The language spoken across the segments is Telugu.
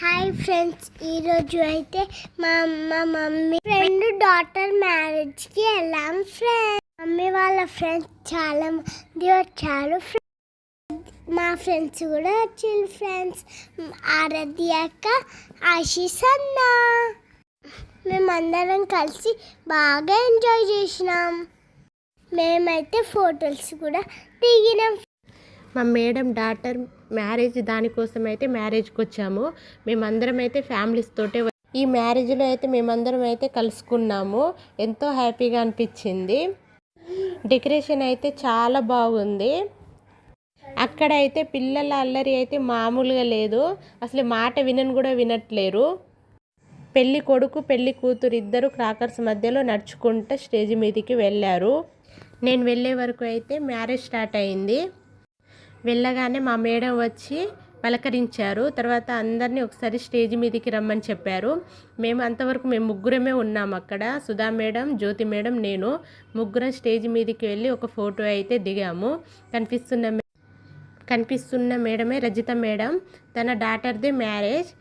హాయ్ ఫ్రెండ్స్, ఈరోజు అయితే మా మమ్మీ ఫ్రెండ్ డాటర్ మ్యారేజ్కి వెళ్ళాం ఫ్రెండ్స్. మమ్మీ వాళ్ళ ఫ్రెండ్స్ చాలా మంది వచ్చారు. మా ఫ్రెండ్స్ కూడా వచ్చారు ఫ్రెండ్స్. ఆరాధ్య అక్క, ఆశీష్ అన్న, మేమందరం కలిసి బాగా ఎంజాయ్ చేసినాం. మేమైతే ఫొటోస్ కూడా దిగినాం. మా మేడం డాటర్ మ్యారేజ్, దానికోసం అయితే మ్యారేజ్కి వచ్చాము. మేమందరం అయితే ఫ్యామిలీస్ తోటే ఈ మ్యారేజ్లో అయితే మేమందరం అయితే కలుసుకున్నాము. ఎంతో హ్యాపీగా అనిపించింది. డెకరేషన్ అయితే చాలా బాగుంది. అక్కడ అయితే పిల్లల అల్లరి అయితే మామూలుగా లేదు. అసలు మాట వినని కూడా వినట్లేరు. పెళ్ళి కొడుకు పెళ్ళి కూతురు ఇద్దరు క్రాకర్స్ మధ్యలో నడుచుకుంటూ స్టేజ్ మీదకి వెళ్ళారు. నేను వెళ్ళే వరకు అయితే మ్యారేజ్ స్టార్ట్ అయింది. వెళ్ళగానే మా మేడం వచ్చి పలకరించారు. తర్వాత అందరినీ ఒకసారి స్టేజ్ మీదకి రమ్మని చెప్పారు. అంతవరకు మేము ముగ్గురమే ఉన్నాము అక్కడ. సుధా మేడం, జ్యోతి మేడం, నేను ముగ్గురం స్టేజ్ మీదకి వెళ్ళి ఒక ఫోటో అయితే దిగాము. కనిపిస్తున్న మేడమే రజిత మేడం. తన డాటర్దే మ్యారేజ్.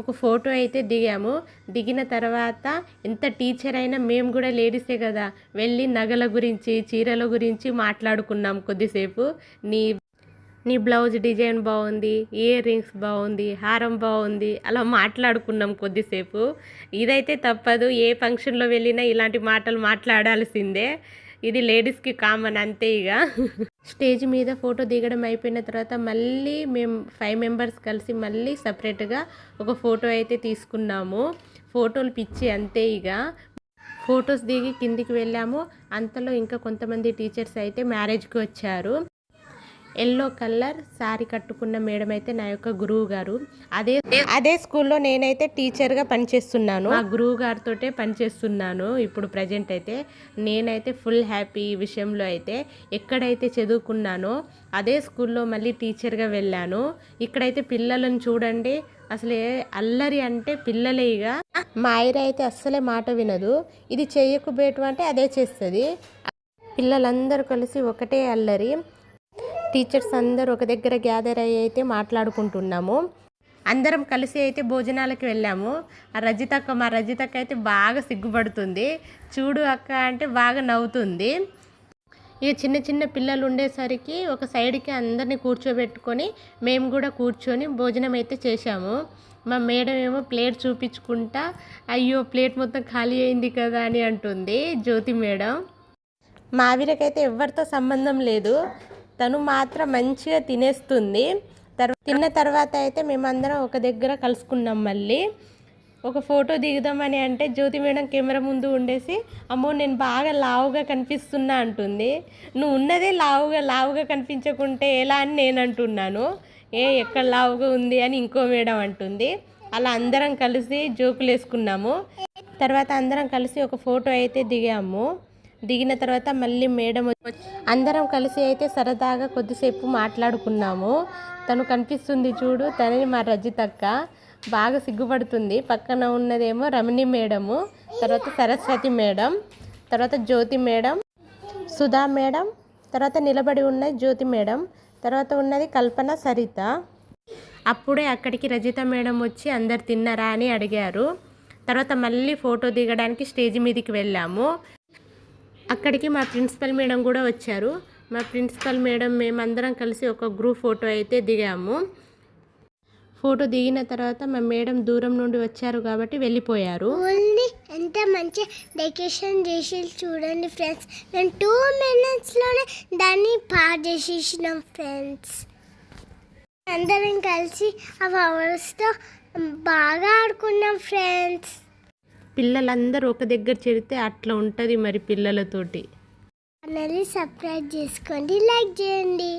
ఒక ఫోటో అయితే దిగాము. దిగిన తర్వాత ఎంత టీచర్ అయినా మేము కూడా లేడీసే కదా, వెళ్ళి నగల గురించి చీరల గురించి మాట్లాడుకున్నాం కొద్దిసేపు. నీ బ్లౌజ్ డిజైన్ బాగుంది, ఇయర్ రింగ్స్ బాగుంది, హారం బాగుంది, అలా మాట్లాడుకున్నాం కొద్దిసేపు. ఇదైతే తప్పదు, ఏ ఫంక్షన్లో వెళ్ళినా ఇలాంటి మాటలు మాట్లాడాల్సిందే. ఇది లేడీస్కి కామన్ అంతే. ఇక స్టేజ్ మీద ఫోటో దిగడం అయిపోయిన తర్వాత మళ్ళీ మేము 5 మెంబర్స్ కలిసి మళ్ళీ సపరేట్గా ఒక ఫోటో అయితే తీసుకున్నాము. ఫోటోలు పిచ్చి అంతే. ఇక ఫొటోస్ దిగి కిందికి వెళ్ళాము. అంతలో ఇంకా కొంతమంది టీచర్స్ అయితే మ్యారేజ్కి వచ్చారు. ఎల్లో కలర్ శారీ కట్టుకున్న మేడం అయితే నా యొక్క గురువు గారు. అదే స్కూల్లో నేనైతే టీచర్గా పనిచేస్తున్నాను. ఆ గురువు గారితో పనిచేస్తున్నాను ఇప్పుడు ప్రజెంట్ అయితే. నేనైతే ఫుల్ హ్యాపీ ఈ విషయంలో అయితే. ఎక్కడైతే చదువుకున్నానో అదే స్కూల్లో మళ్ళీ టీచర్గా వెళ్ళాను. ఇక్కడైతే పిల్లలను చూడండి, అసలే అల్లరి అంటే పిల్లలే. ఇక మా ఐరా అయితే అస్సలే మాట వినదు. ఇది చెయ్యకు బేటు అంటే అదే చేస్తుంది. పిల్లలందరూ కలిసి ఒకటే అల్లరి. టీచర్స్ అందరూ ఒక దగ్గర గ్యాదర్ అయ్యి అయితే మాట్లాడుకుంటున్నాము. అందరం కలిసి అయితే భోజనాలకు వెళ్ళాము. మా రజితక్క అయితే బాగా సిగ్గుపడుతుంది. చూడు అక్క అంటే బాగా నవ్వుతుంది. ఇక చిన్న చిన్న పిల్లలు ఉండేసరికి ఒక సైడ్కి అందరినీ కూర్చోబెట్టుకొని మేము కూడా కూర్చొని భోజనం అయితే చేశాము. మా మేడం ఏమో ప్లేట్ చూపించుకుంటా, అయ్యో ప్లేట్ మొత్తం ఖాళీ అయింది కదా అని అంటుంది జ్యోతి మేడం. మా ఆవిరకైతే ఎవరితో సంబంధం లేదు, తను మాత్రం మంచిగా తినేస్తుంది. తిన్న తర్వాత అయితే మేమందరం ఒక దగ్గర కలుసుకున్నాం. మళ్ళీ ఒక ఫోటో దిగుదామని అంటే జ్యోతి మేడం కెమెరా ముందు ఉండేసి, అమ్మో నేను బాగా లావుగా కనిపిస్తున్నా అంటుంది. నువ్వు ఉన్నదే లావుగా కనిపించకుంటే ఎలా అని నేను అంటున్నాను. ఎక్కడ లావుగా ఉంది అని ఇంకో మేడం అంటుంది. అలా అందరం కలిసి జోకులు వేసుకున్నాము. తర్వాత అందరం కలిసి ఒక ఫోటో అయితే దిగాము. దిగిన తర్వాత మళ్ళీ మేడం అందరం కలిసి అయితే సరదాగా కొద్దిసేపు మాట్లాడుకున్నాము. తను కనిపిస్తుంది చూడు, తనని మా రజితక్క. బాగా సిగ్గుపడుతుంది. పక్కన ఉన్నదేమో రమణి మేడము, తర్వాత సరస్వతి మేడం, తర్వాత జ్యోతి మేడం, సుధా మేడం, తర్వాత నిలబడి ఉన్నది జ్యోతి మేడం, తర్వాత ఉన్నది కల్పన, సరిత. అప్పుడే అక్కడికి రజిత మేడం వచ్చి అందరు తిన్నారా అని అడిగారు. తర్వాత మళ్ళీ ఫోటో దిగడానికి స్టేజ్ మీదకి వెళ్ళాము. అక్కడికి మా ప్రిన్సిపల్ మేడం కూడా వచ్చారు. మా ప్రిన్సిపల్ మేడం మేమందరం కలిసి ఒక గ్రూప్ ఫోటో అయితే దిగాము. ఫోటో దిగిన తర్వాత మా మేడం దూరం నుండి వచ్చారు కాబట్టి వెళ్ళిపోయారు. ఎంత మంచి డెకరేషన్ చేసి చూడండి ఫ్రెండ్స్. మేము 2 minutesలోనే దాన్ని పాడు చేసేసినాం ఫ్రెండ్స్. అందరం కలిసి ఆ ఫ్లవర్స్తో బాగా ఆడుకున్నాం ఫ్రెండ్స్. పిల్లలందరూ ఒక దగ్గర చేరితే అట్లా ఉంటుంది మరి పిల్లలతోటి. ఛానల్ని సబ్స్క్రైబ్ చేసుకోండి, లైక్ చేయండి.